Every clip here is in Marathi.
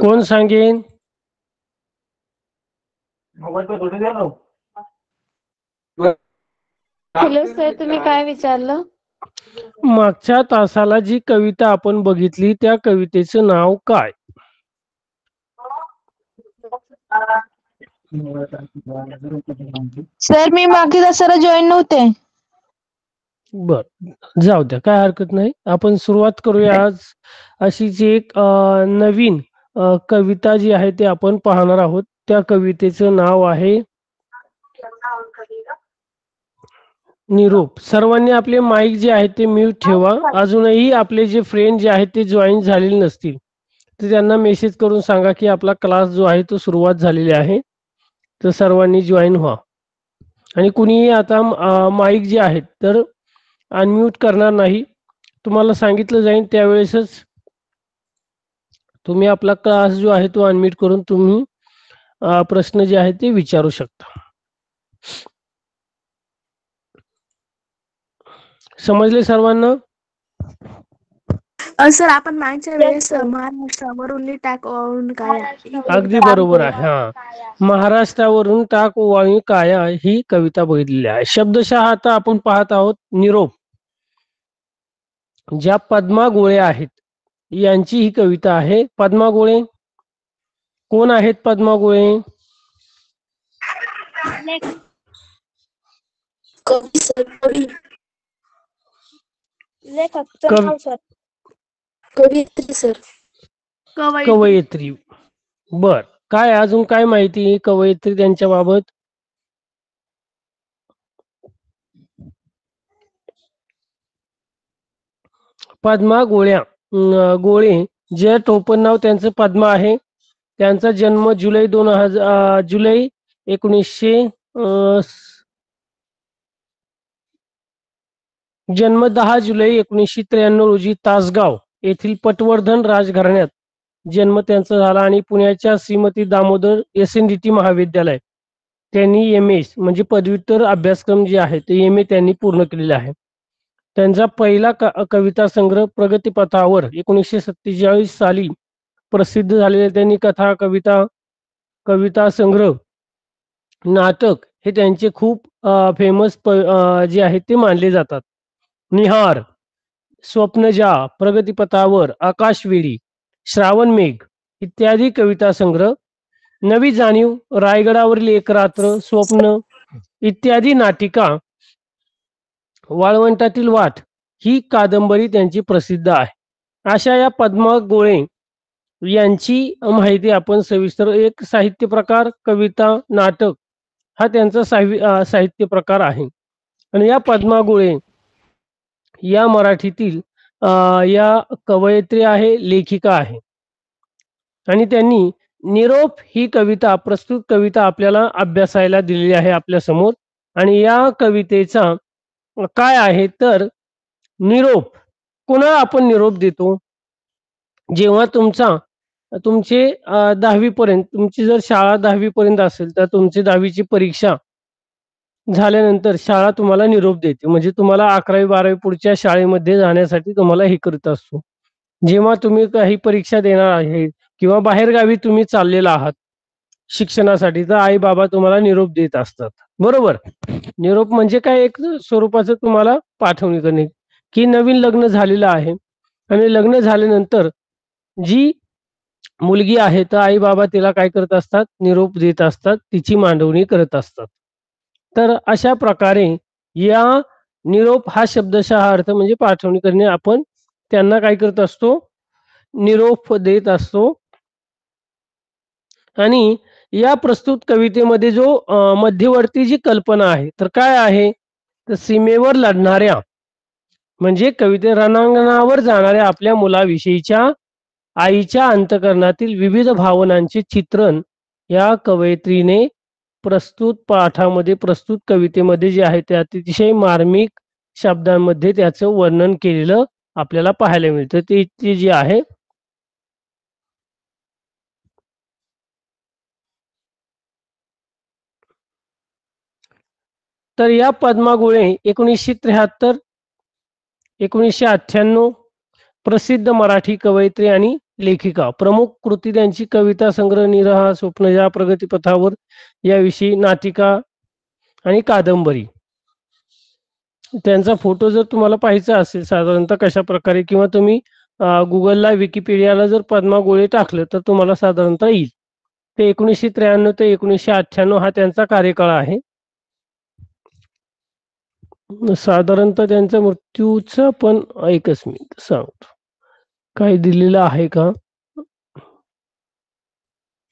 कोण सांगेन? हॅलो सर, तुम्ही काय विचारलं? मागच्या तासाला जी कविता आपण बघितली त्या कवितेचं नाव काय? सर, मी मागच्या तासाला जॉईन नव्हते. बर, जाऊ द्या, काय हरकत नाही. आपण सुरुवात करूया. आज अशीच एक नवीन कविता जी आहे ते आपण पाहणार आहोत. त्या कवितेचं नाव आहे निरोप. सर्वांनी आपले माईक जे आहे ते म्यूट ठेवा. अजूनही आपले जे फ्रेंड जे आहेत ते जॉईन झालेले नसतील तर त्यांना मेसेज करून सांगा की आपला क्लास जो आहे तो सुरुवात झालेली आहे, तर सर्वांनी जॉईन व्हा. आणि कुणीही आता माईक जे आहेत तर अनम्यूट करणार नाही. तुम्हाला सांगितलं जाईल त्यावेळेसच तुम्ही आपला क्लास जो आहे तो अनम्यूट करून तुम्ही प्रश्न जे आहे ते विचारू शकता. समजले सर्वांना? सर, आपण मागच्या वेळेस महाराष्ट्रावरून टाक काय अगदी बरोबर आहे. महाराष्ट्रावरून टाक ओवाळी काया ही कविता बघितलेली आहे. शब्दशः आता आपण पाहत आहोत निरोप. ज्या पद्मा गोळे आहेत यांची ही कविता आहे. पद्मा गोळे कोण आहेत? पद्मा गोळे कवी सर, कवयित्री सर, कवयित्री. बर, काय अजून काय माहिती कवयित्री त्यांच्या बाबत? पद्मा गोळे जे टोपण नाव त्यांचं पद्मा आहे. त्यांचा जन्म जुलै 1900 जन्म 10 जुलै 1993 रोजी तासगाव येथील पटवर्धन राजघराण्यात जन्म त्यांचा झाला आणि पुण्याच्या श्रीमती दामोदर SNDT महाविद्यालय त्यांनी MA म्हणजे पदव्युत्तर अभ्यासक्रम जे आहे ते MA त्यांनी पूर्ण केलेले आहे. त्यांचा पहिला कविता संग्रह प्रगतीपथावर 1947 साली प्रसिद्ध झालेले. त्यांनी कथा, कविता संग्रह, नाटक हे त्यांचे खूप फेमस जे आहेत ते मानले जातात. निहार, स्वप्नजा, प्रगतीपथावर, आकाशवेडी, श्रावण मेघ इत्यादी कविता संग्रह, नवी जाणीव, रायगडावरील एक रात्र, स्वप्न इत्यादी नाटिका, वाळवंटातील वाट ही कादंबरी त्यांची प्रसिद्ध आहे. अशा या पद्मा गोळे यांची माहिती आपण सविस्तर. एक साहित्य प्रकार कविता नाटक हा त्यांचा साहित्य प्रकार आहे. आणि या पद्मा गोळे या मराठीतील या कवयित्री आहे, लेखिका आहे. आणि त्यांनी निरोप ही कविता प्रस्तुत कविता आपल्याला अभ्यासायला दिलेली आहे आपल्या समोर. आणि या कवितेचा काय आहे तर निरोप. कोणाला आपण निरोप देतो? जेव्हा तुमचे 10वी पर्यंत तुमची जर शाळा 10वी पर्यंत असेल तर तुमची 10वीची परीक्षा झाल्यानंतर शाळा तुम्हाला निरोप देते. म्हणजे तुम्हाला 11वी 12वी पुढच्या शाळेमध्ये जाण्यासाठी तुम्हाला हे करत असतो. जेव्हा तुम्ही काही परीक्षा देणार आहे किंवा बाहेरगावी तुम्ही चाललेला आहात शिक्षणासाठी तर आई बाबा तुम्हाला निरोप देत असतात, बरोबर. निरोप म्हणजे काय, एक स्वरूपाचं तुम्हाला पाठवणी करणे की नवीन लग्न झालेलं आहे आणि लग्न झाल्यानंतर जी मुलगी आहे तर आई बाबा तिला काय करत असतात, निरोप देत असतात, तिची मांडवणी करत असतात. तर अशा प्रकारे या निरोप हा शब्दशः अर्थ म्हणजे पाठवणी करणे. आपण त्यांना काय करत असतो, निरोप देत असतो. आणि या प्रस्तुत कवितेमध्ये जो मध्यवर्ती जी कल्पना आहे तर काय आहे तर सीमेवर लढणाऱ्या म्हणजे कविते रणांगणावर जाणाऱ्या आपल्या मुलाविषयीच्या आईच्या अंतकरणातील विविध भावनांचे चित्रण या कवयित्रीने प्रस्तुत पाठामध्ये प्रस्तुत कवितेमध्ये जे आहे ते अतिशय मार्मिक शब्दांमध्ये त्याचं वर्णन केलेलं आपल्याला पाहायला मिळतं. ते जे आहे तर या पद्मा गोळे 1973 1998 प्रसिद्ध मराठी कवयित्री आणि लेखिका. प्रमुख कृती त्यांची कविता संग्रह निराहा, स्वप्नजा, प्रगतीपथावर याविषयी, नाटिका आणि कादंबरी. त्यांचा फोटो जर तुम्हाला पाहायचा असेल साधारणतः कशा प्रकारे, किंवा तुम्ही गुगलला विकिपीडियाला जर पद्मा गोळे टाकलं तर तुम्हाला साधारणतः येईल. ते 1993 ते 1998 हा त्यांचा कार्यकाळ आहे. साधारणतः त्यांच्या मृत्यूचा पण एकच मिनिट सांगतो काय दिलेलं आहे का.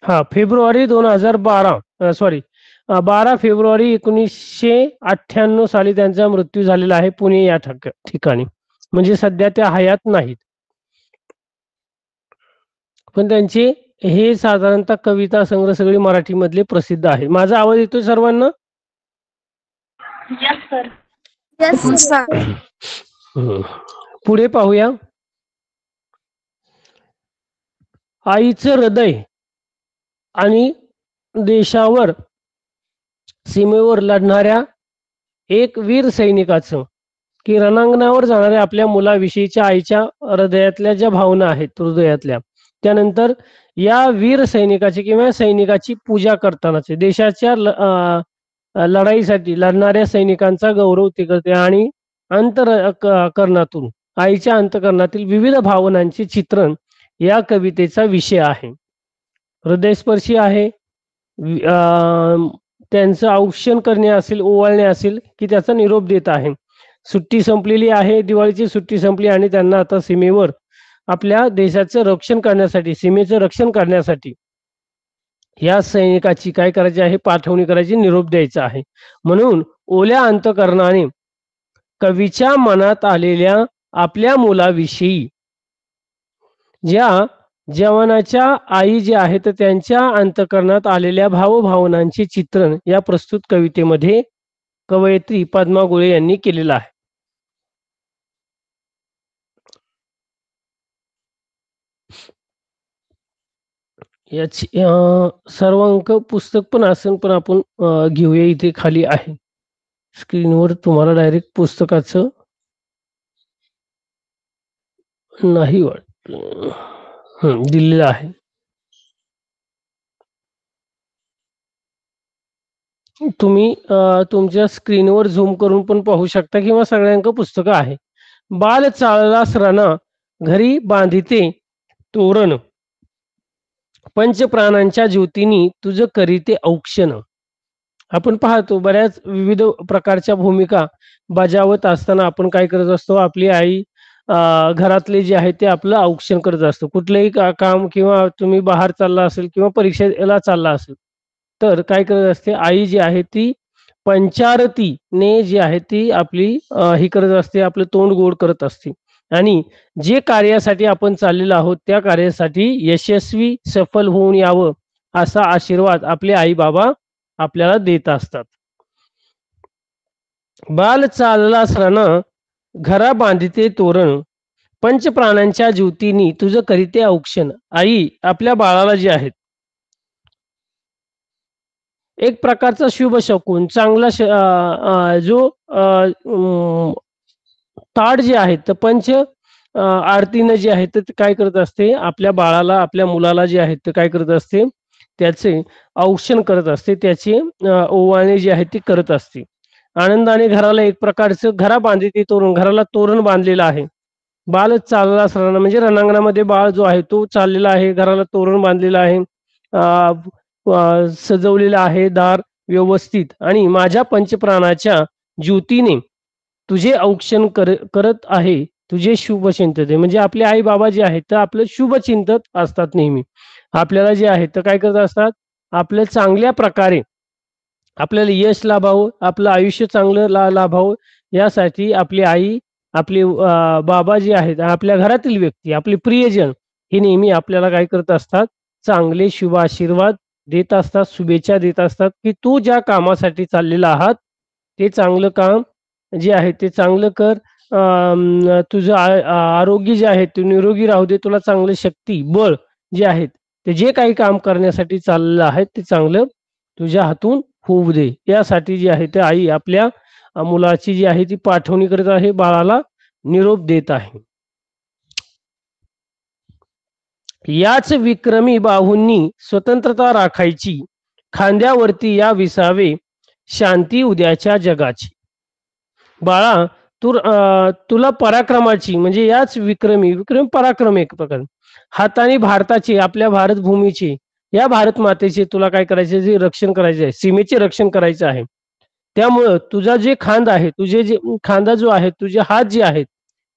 हा, फेब्रुवारी 2012 सॉरी 12 फेब्रुवारी 1998 साली त्यांचा मृत्यू झालेला आहे पुणे या ठिकाणी. म्हणजे सध्या त्या हयात नाहीत, पण त्यांचे हे साधारणतः कविता संग्रह सगळे मराठीमधले प्रसिद्ध आहे. माझा आवाज येतोय सर्वांना? पुढे पाहूया. आईचं हृदय आणि देशावर सीमेवर लढणाऱ्या एक वीर सैनिकाचं, की रणांगणावर जाणाऱ्या आपल्या मुलाविषयीच्या आईच्या हृदयातल्या ज्या भावना आहेत हृदयातल्या, त्यानंतर या वीर सैनिकाची किंवा सैनिकाची पूजा करतानाचे, देशाच्या लढाईसाठी लढणाऱ्या सैनिकांचा गौरव ते करते आणि अंतःकरणातून आईच्या अंतःकरणातील विविध भावनांचे चित्रण या कवितेचा विषय आहे. हृदयस्पर्शी आहे. त्यांचं औक्षण करणे असेल, ओवाळणे असेल, की त्याचा निरोप देत आहे. सुट्टी संपलेली आहे, दिवाळीची सुट्टी संपली आणि त्यांना आता सीमेवर आपल्या देशाचं रक्षण करण्यासाठी, सीमेचं रक्षण करण्यासाठी या सैनिकाची काय करायची आहे, पाठवणी करायची, निरोप द्यायचा आहे. म्हणून ओल्या अंतःकरणाने कवीच्या मनात आलेल्या आपल्या मुलाविषयी ज्या जवानाच्या आई जे आहेत त्यांच्या अंतःकरणात आलेल्या भावभावनांचे चित्रण या प्रस्तुत कवितेमध्ये कवयित्री पद्मा गोळे यांनी केलेलं आहे. याची सर्व अंक पुस्तक पण असेल, पण आपण घेऊया. इथे खाली आहे स्क्रीनवर, तुम्हाला डायरेक्ट पुस्तकाचं नाही वाटत दिलेलं आहे. तुम्ही तुमच्या स्क्रीनवर झूम करून पण पाहू शकता, किंवा सगळ्यांक पुस्तकं आहे. बाल चाळला सराना घरी बांधिते तोरण, पंचप्राणांच्या ज्योतीनी तुझ करीते औक्षण. आपण पाहतो बऱ्याच विविध प्रकारच्या भूमिका बजावत असताना आपण काय करत असतो, आपली आई घरातले जे आहे ते आपलं औक्षण करत असतो. कुठलंही काम, किंवा तुम्ही बाहेर चालला असेल किंवा परीक्षेला चालला असेल तर काय करत असते आई जी आहे ती पंचारतीने जी आहे ती आपली ही करत असते, आपलं तोंड गोड करत असते आणि जे कार्यासाठी आपण चाललेलो आहोत त्या कार्यासाठी यशस्वी सफल होऊन यावं असा आशीर्वाद आपले आई बाबा आपल्याला देत असतात. बाल चालला सराना घरा बांधिते तोरण, पंचप्राणांच्या ज्योतीनी तुझं करीते औक्षण. आई आपल्या बाळाला जे आहेत एक प्रकारचा शुभ शकुन, चांगला जो ताड जे आहेत तर पंच आरतीनं जे आहे तर काय करत असते, आपल्या बाळाला, आपल्या मुलाला जे आहेत ते काय करत असते, त्याचे औक्षण करत असते, त्याचे ओवाळणे जे आहे ते करत असते. आनंदाने घराला एक प्रकारचं घरा बांधिते तोरण, घराला तोरण बांधलेलं आहे. बाल चालला सराना म्हणजे रणांगणामध्ये बाळ जो आहे तो चाललेला आहे, घराला तोरण बांधलेलं आहे, सजवलेलं आहे दार व्यवस्थित, आणि माझ्या पंचप्राणाच्या ज्योतीने तुझे औक्षण करत आहे, तुझे शुभ चिंतते. म्हणजे आपले आई बाबा जे आहेत तर आपलं शुभ चिंतत असतात, नेहमी आपल्याला जे आहे तर काय करत असतात, आपल्या चांगल्या प्रकारे आपल्याला यश लाभावं, आपलं आयुष्य चांगलं लाभावं यासाठी आपली आई, आपले बाबा जे आहेत, आपल्या घरातील व्यक्ती, आपले प्रियजन हे नेहमी आपल्याला काय करत असतात, चांगले शुभ आशीर्वाद देत असतात, शुभेच्छा देत असतात, की तू ज्या कामासाठी चाललेला आहात ते चांगलं काम जे आहे ते चांगलं कर, तुझं आरोग्य जे आहे ते निरोगी राहू दे, तुला चांगलं शक्ती बळ जे आहेत ते जे काही काम करण्यासाठी चाललेलं आहे ते चांगलं तुझ्या हातून होऊ दे, यासाठी जी आहे ते आई आपल्या मुलाची जी आहे ती पाठवणी करत आहे, बाळाला निरोप देत आहे. याच विक्रमी बाहूंनी स्वतंत्रता राखायची, खांद्यावरती या विसावे शांती उद्याच्या जगाची. बाळा, तुला पराक्रमाची म्हणजे याच विक्रमी पराक्रम एक प्रकार हाताने भारताचे, आपल्या भारत भूमीचे, या भारत मातेचे तुला काय करायचे, जे रक्षण करायचे आहे, सीमेचे रक्षण करायचे आहे. त्यामुळं तुझा जे खांद आहे, तुझे जे खांदा जो आहे, तुझे हात जे आहेत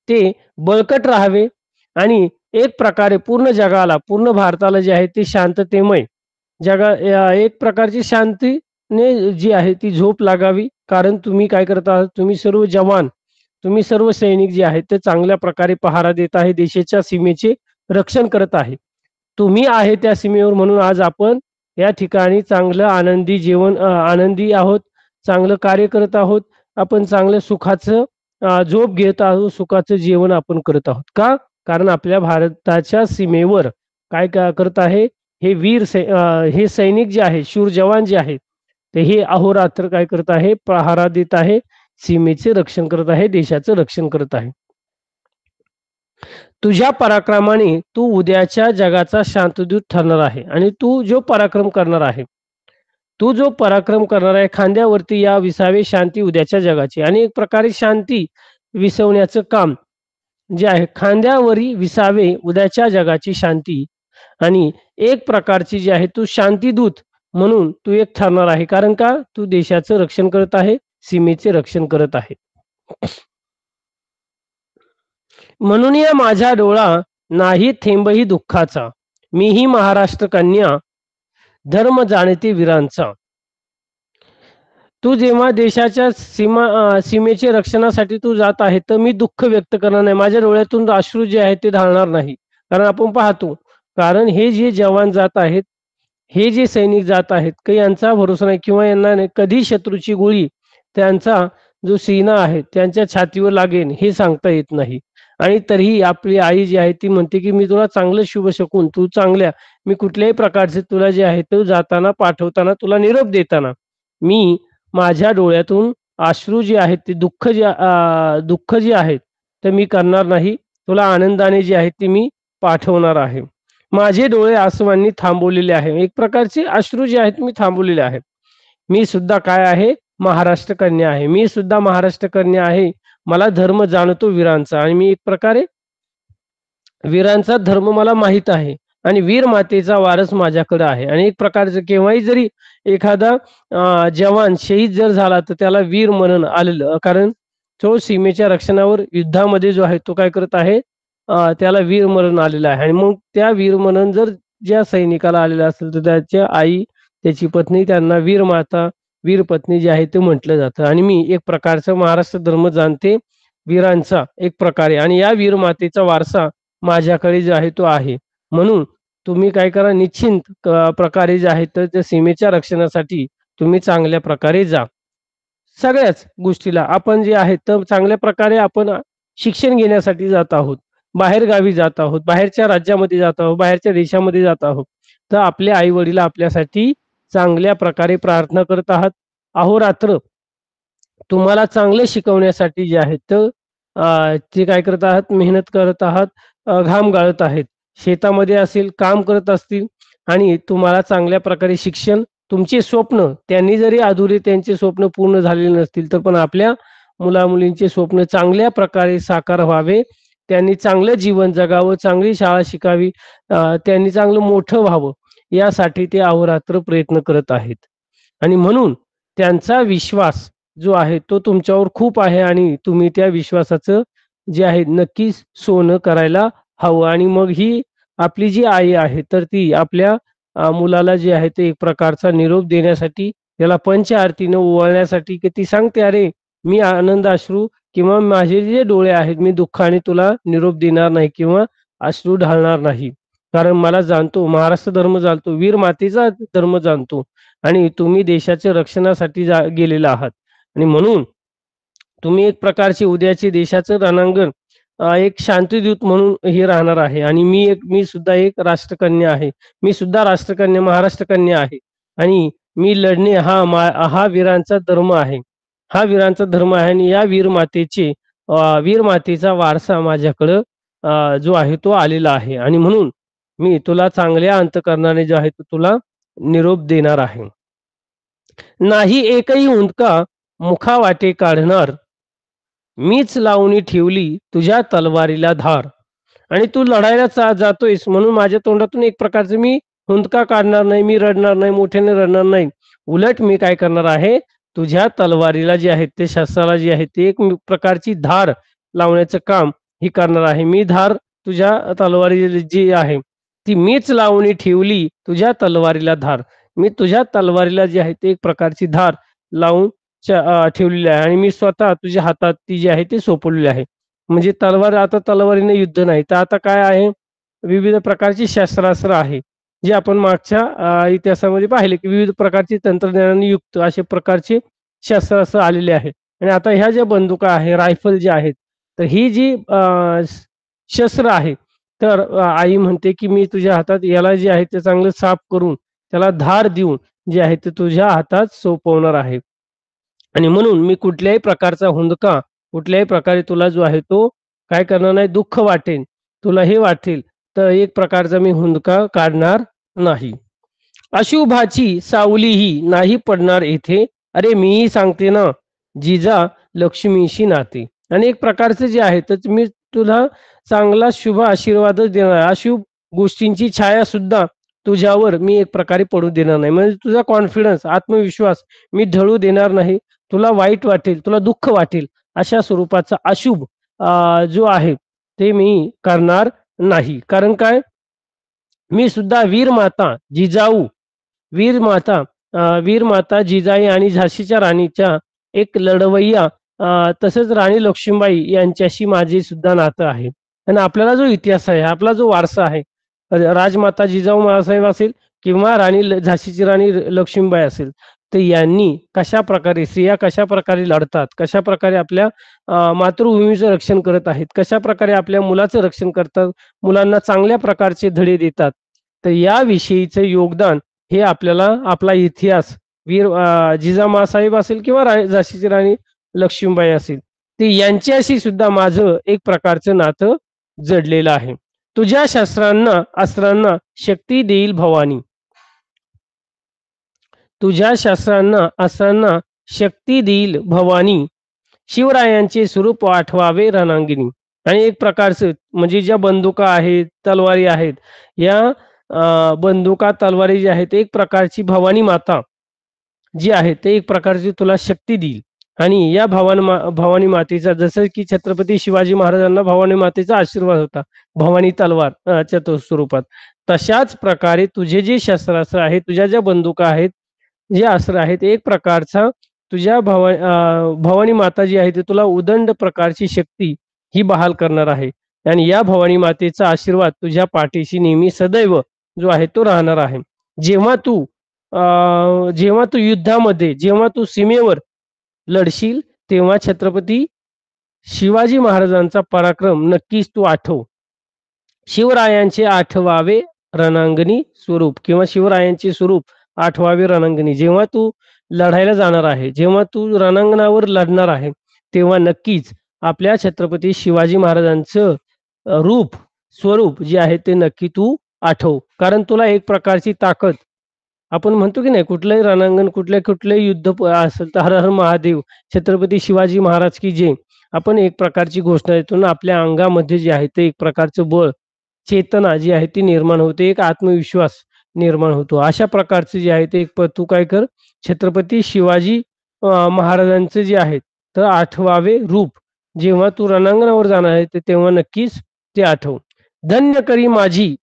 ते बळकट राहावे आणि एक प्रकारे पूर्ण जगाला, पूर्ण भारताला जे आहे ते शांततेमय एक प्रकारची शांतीने जी आहे ती झोप लागावी. कारण तुम्ही काय करत आहात, तुम्ही सर्व जवान, तुम्ही सर्व सैनिक जे आहेत ते चांगल्या प्रकारे पहारा देत आहे, देशाच्या सीमेचे रक्षण करत आहे. तुम्ही आहे त्या सीमेवर म्हणून आज आपण या ठिकाणी चांगलं आनंदी आहोत, चांगलं कार्य करत आहोत, आपण चांगलं सुखाचं झोप घेत आहोत, सुखाचं जेवण आपण करत आहोत. का? कारण आपल्या भारताच्या सीमेवर करत आहे हे हे सैनिक जे आहे, शूर जवान जे आहेत ते हे अहोरात्र काय करत आहे, पहारा देत आहे, सीमेचे रक्षण करत आहे, देशाचं रक्षण करत आहे. तुझ्या पराक्रमाने तू उद्याच्या जगाचा शांतदूत ठरणार आहे. आणि तू जो पराक्रम करणार आहे, खांद्यावरती या विसावे शांती उद्याच्या जगाची. आणि एक प्रकारे शांती विसवण्याचं काम जे आहे, खांद्यावरी विसावे उद्याच्या जगाची शांती. आणि एक प्रकारची जी आहे तू शांतीदूत म्हणून तू एक ठरणार आहे. कारण का? तू देशाचं रक्षण करत आहे, सीमेचे रक्षण करत आहे. म्हणून या माझ्या डोळा नाही थेंबही दुःखाचा, मीही महाराष्ट्र कन्या, धर्म जाणते वीरांचा. तू जेव्हा देशाच्या सीमेचे रक्षणासाठी तू जात आहे, तर मी दुःख व्यक्त करणार नाही, माझ्या डोळ्यातून अश्रू जे आहेत ते ढाळणार नाही. कारण आपण पाहतो, कारण हे जे जवान जात आहेत, हे जे सैनिक जात आहेत, काही यांचा भरोसा नाही किंवा यांना कधी शत्रूची गोळी त्यांचा जो सीना आहे त्यांच्या छातीवर लागेल हे सांगता येत नाही. आणि तरीही आपली आई जी आहे ती म्हणते की मी तुला चांगलं शुभ शकून, तू चांगल्या, मी कुठल्याही प्रकारचे तुला जे आहे ते जाताना, पाठवताना, तुला निरोप देताना मी माझ्या डोळ्यातून अश्रू जे आहेत ते दुःख जे आहेत ते मी करणार नाही, तुला आनंदाने जे आहेत ते मी पाठवणार आहे. माझे डोळे आसवांनी थांबवलेले आहे, एक प्रकारचे अश्रू जे आहेत मी थांबवलेले आहेत. मी सुद्धा काय आहे, महाराष्ट्र कन्या आहे, मी सुद्धा महाराष्ट्र कन्या आहे. मला धर्म जाणतो वीरांचा, आणि मी एक प्रकारे वीरांचा धर्म मला माहित आहे, आणि वीर मातेचा वारस माझ्याकडे आहे. आणि एक प्रकारचं केव्हाही जरी एखादा जवान शहीद जर झाला तर त्याला वीर म्हणून आलेलं, कारण तो सीमेच्या रक्षणावर युद्धामध्ये जो आहे तो काय करत आहे, त्याला वीर मरण आलेला आहे. आणि मग त्या वीर मरण जर ज्या सैनिकाला आलेला असेल तर त्याच्या आई, त्याची पत्नी, त्यांना वीर माता, वीर पत्नी जे आहे ते म्हटलं जातं. आणि मी एक प्रकारचा महाराष्ट्र धर्म जाणते वीरांचा एक प्रकारे, आणि या वीर मातेचा वारसा माझ्याकडे जो आहे तो आहे. म्हणून तुम्ही काय करा, निश्चिंत प्रकारे जे आहे तर त्या सीमेच्या रक्षणासाठी तुम्ही चांगल्या प्रकारे जा. सगळ्याच गोष्टीला आपण जे आहे तर चांगल्या प्रकारे आपण शिक्षण घेण्यासाठी जात आहोत, बाहेर गावी जात आहोत, बाहेरच्या राज्यामध्ये जात आहोत, बाहेरच्या देशामध्ये जात आहोत, तर आपले आई वडील आपल्यासाठी चांगल्या प्रकारे प्रार्थना करत आहात. अहोरात्र तुम्हाला चांगले शिकवण्यासाठी जे आहेत तर ते काय करत आहात, मेहनत करत आहात, घाम गाळत आहेत, शेतामध्ये असेल काम करत असतील, आणि तुम्हाला चांगल्या प्रकारे शिक्षण, तुमचे स्वप्न त्यांनी जरी अधुरे, त्यांचे स्वप्न पूर्ण झालेले नसतील तर पण आपल्या मुलामुलींचे स्वप्न चांगल्या प्रकारे साकार व्हावे, त्यांनी चांगलं जीवन जगावं, चांगली शाळा शिकावी, त्यांनी चांगलं मोठं व्हावं, यासाठी ते अहोरात्र प्रयत्न करत आहेत. आणि म्हणून त्यांचा विश्वास जो आहे तो तुमच्यावर खूप आहे, आणि तुम्ही त्या विश्वासाचं जे आहे नक्कीच सोनं करायला हवं. आणि मग ही आपली जी आई आहे तर ती आपल्या मुलाला जे आहे ते एक प्रकारचा निरोप देण्यासाठी, त्याला पंच आरतीनं ओवाळण्यासाठी की ती सांगते, अरे मी आनंद अश्रू किंवा माझे जे डोळे आहेत मी दुःखाने तुला निरोप देणार नाही किंवा अश्रू ढाळणार नाही. कारण मला जाणतो, महाराष्ट्र धर्म जाणतो, वीर मातेचा धर्म जाणतो, आणि तुम्ही देशाच्या रक्षणासाठी गेलेला आहात. आणि म्हणून तुम्ही एक प्रकारचे उद्याचे देशाचं रणांगण एक शांतिदूत म्हणून हे राहणार आहे. आणि मी सुद्धा एक राष्ट्रकन्या आहे, मी सुद्धा राष्ट्रकन्या, महाराष्ट्र कन्या आहे. आणि मी लढणे हा वीरांचा धर्म आहे, हा वीरांचा धर्म आहे. आणि या वीर मातेचे वीर मातेचा वारसा माझ्याकडं जो आहे तो आलेला आहे आणि म्हणून मी तुला चांगल्या अंतःकरणाने जो आहे तो तुला निरोप देणार आहे. नाही एकही हुंदका मुखावाटे काढणार, मीच लावणी ठेवली तुझ्या तलवारीला धार. आणि तू लढायला जातोयस म्हणून माझ्या तोंडातून एक प्रकारचं मी हुंदका काढणार नाही, मी रडणार नाही, मोठ्याने रडणार नाही. उलट मी काय करणार आहे, तुझ्या तलवारीला जे आहे ते शस्त्राला जे आहे ते एक प्रकारची धार लावण्याचं काम ही करणार आहे. मी धार तुझ्या तलवारी जी आहे ती मीच लावणी ठेवली तुझ्या तलवारीला धार. मी तुझ्या तलवारीला जी आहे ते एक प्रकारची धार लावून ठेवलेली आहे आणि मी स्वतः तुझ्या हातात ती जी आहे ती सोपवलेली आहे. म्हणजे तलवार आता तलवारीने युद्ध नाही, तर आता काय आहे, विविध प्रकारची शस्त्रास्त्र आहे. जे आपण मागच्या इतिहासामध्ये पाहिले, की विविध प्रकारची तंत्रज्ञानाने युक्त असे प्रकारचे शस्त्रास्त्र आलेले आहे. आणि आता ह्या ज्या बंदुका आहे, रायफल जे आहेत, तर ही जी शस्त्र आहे, तर आई म्हणते, की मी तुझ्या हातात याला जे आहे ते चांगलं साफ करून, त्याला धार देऊन जे आहे ते तुझ्या हातात सोपवणार आहे. आणि म्हणून मी कुठल्याही प्रकारचा हुंदका, कुठल्याही प्रकारे तुला जो आहे तो काय करणार नाही, दुःख वाटेल, तुला हे वाटेल, तर एक प्रकारचा मी हुंदका काढणार नाही. अशुभाची सावलीही नाही पडणार येथे, अरे मीही सांगते ना, जिजा लक्ष्मीशी नाते. आणि एक प्रकारचं जे आहे तर मी तुला चांगला शुभ आशीर्वादच देणार आहे. अशुभ गोष्टींची छाया सुद्धा तुझ्यावर मी एक प्रकारे पडू देणार नाही. म्हणजे तुझा कॉन्फिडन्स, आत्मविश्वास मी ढळू देणार नाही. तुला वाईट वाटेल, तुला दुःख वाटेल, अशा स्वरूपाचा अशुभ जो आहे ते मी करणार नाही. कारण काय, मी सुद्धा वीर माता जिजाऊ, वीर माता वीर माता जिजाई आणि झाशीच्या राणीच्या एक लढवय्या, तसेच राणी लक्ष्मीबाई यांच्याशी माझे सुद्धा नातं आहे. आणि आपल्याला जो इतिहास आहे, आपला जो वारसा आहे, राजमाता जिजाऊ माँसाहेब असेल किंवा झाशीची राणी लक्ष्मीबाई असेल, तर यांनी कशाप्रकारे, स्त्रिया कशाप्रकारे लढतात, कशाप्रकारे आपल्या मातृभूमीचं रक्षण करत आहेत, कशाप्रकारे आपल्या मुलाचं रक्षण करतात, मुलांना चांगल्या प्रकारचे धडे देतात. तर याविषयीचं योगदान हे आपल्याला आपला इतिहास, वीर जिजामासाहेब असेल किंवा झाशीची राणी लक्ष्मीबाई असेल, ते यांच्याशी सुद्धा माझं एक प्रकारचं नातं जडलेलं आहे. तुझ्या शस्त्रांना अस्त्रांना शक्ती देईल भवानी, तुझ्या शस्त्रांना अस्त्रांना शक्ती देईल भवानी, शिवरायांचे स्वरूप आठवावे रणांगिणी. आणि एक प्रकारचं म्हणजे ज्या बंदुका आहेत, तलवारी आहेत, या बंदुका तलवारी जी आहेत एक प्रकारची भवानी माता जी आहे ते एक प्रकारची तुला शक्ती देईल. आणि या भवानी मातेचा, जसं की छत्रपती शिवाजी महाराजांना भवानी मातेचा आशीर्वाद होता भवानी तलवार च्या स्वरूपात, तशाच प्रकारे तुझे जे शस्त्रास्त्र आहेत, तुझ्या ज्या बंदुका आहेत, जे अस्त्र आहेत, एक प्रकारचा तुझ्या भवानी माता जी आहे ती तुला उदंड प्रकारची शक्ती ही बहाल करणार आहे. आणि या भवानी मातेचा आशीर्वाद तुझ्या पाठीशी नेहमी सदैव जो आहे तो राहणार आहे. जेव्हा तू जेव्हा तू युद्धामध्ये, जेव्हा तू सीमेवर लढशील, तेव्हा छत्रपती शिवाजी महाराजांचा पराक्रम नक्कीच तू आठव. शिवरायांचे आठवावे रणांगणी स्वरूप किंवा शिवरायांचे स्वरूप आठवावे रणांगणी. जेव्हा तू लढायला जाणार आहे, जेव्हा तू रणांगणावर लढणार आहे, तेव्हा नक्कीच आपल्या छत्रपती शिवाजी महाराजांचं रूप, स्वरूप जे आहे ते नक्की तू आठव. कारण तुला एक प्रकारची ताकद, आपण म्हणतो की नाही, कुठलंही रणांगण, कुठलंही युद्ध असेल तर हर हर महादेव, छत्रपती शिवाजी महाराज की जय, आपण एक प्रकारची घोषणा देतो ना, आपल्या अंगामध्ये जे आहे ते एक प्रकारचं बळ, चेतना जी आहे ती निर्माण होते, एक आत्मविश्वास निर्माण होतो. अशा प्रकारचे जे आहे ते तू काय कर, छत्रपती शिवाजी महाराजांचं जे आहे तर आठवावे रूप जेव्हा तू रणांगणावर जाणार आहे तेव्हा नक्कीच ते आठव. धन्य करी माझी